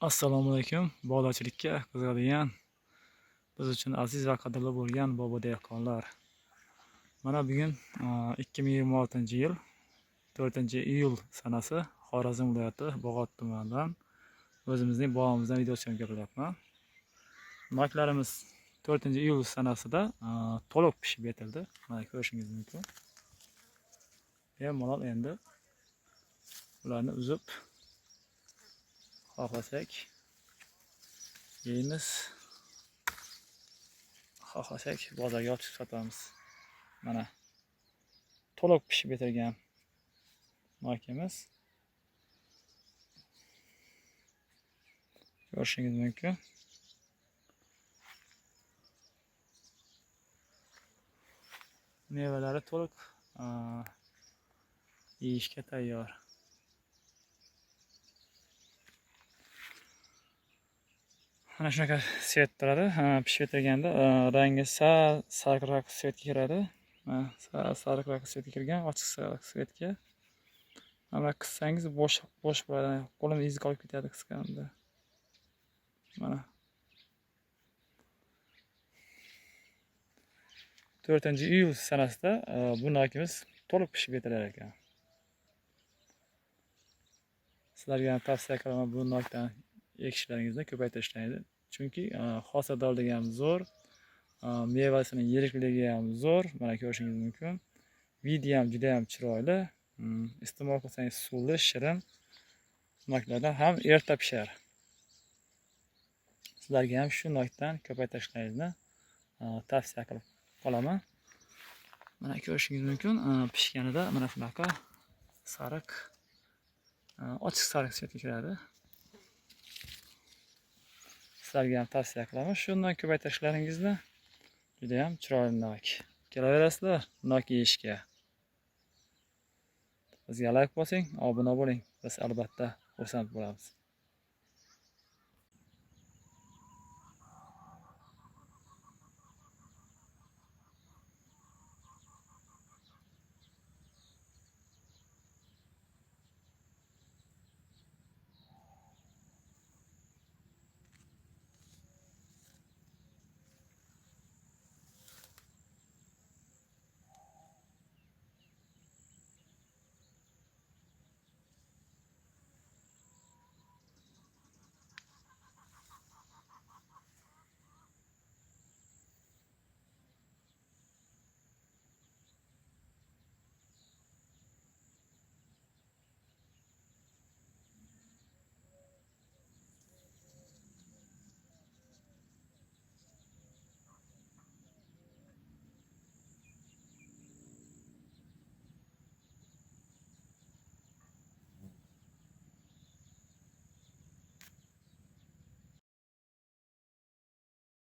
Assalomu alaykum. Bog'dorchilikka qiziqadigan, biz uchun aziz va qadrli bo'lgan bobo dehqonlar. Mana bugun 2026-yil 4-iyul sanasi Xorazm viloyati Bog'ot tumanidan o'zimizning bog'imizdan video chekib kelyapman. Noklarimiz 4-iyul sanasida to'liq pishib yetildi. Mana ko'rishingiz mumkin. Bemalol endi ularni uzib xohlasak yeymiz, xohlasak bozorga olib chiqib sotamiz. Mana to'liq pishib yetilgan nokimiz. Ko'rishingiz mumkin. Mevalari to'liq yeyishga tayyor. Mana shunaqa svet turadi. Pishib yetilganda rangi sariqroq svetga kiradi. Sariqroq svetga kirgan, ochiq sariq svetga. Mana qissangiz bo'sh bo'ladi. Qo'limni izi qolib ketadi qisqanda. Mana 4-iyul sanasida bu nokimiz to'liq pishib yetilar ekan. Sizlarga tavsiya qilaman bu nokdan ekishlaringizni ko'paytirishlaringizni. Chunki hosildorligi ham zo'r, mevasining yirikligi ham zo'r. Mana ko'rishingiz mumkin. Video ham juda ham chiroyli. Iste'mol qilsangiz suvli, shirin noklardan ham erta pishar. Sizlarga ham shu nokdan ko'paytirishlaringizni tavsiya qilib qolaman. Mana ko'rishingiz mumkin. Pishganida mana shunaqa sariq, ochiq sariq svetga kiradi. Sizlarga ham tavsiya qilaman shundan ko'paytirishlaringizni. Juda ham chiroyli nok. Kelaverasizlar nok yeyishga. Bizga like bosing, obuna bo'ling. Biz albatta xursand bo'lamiz.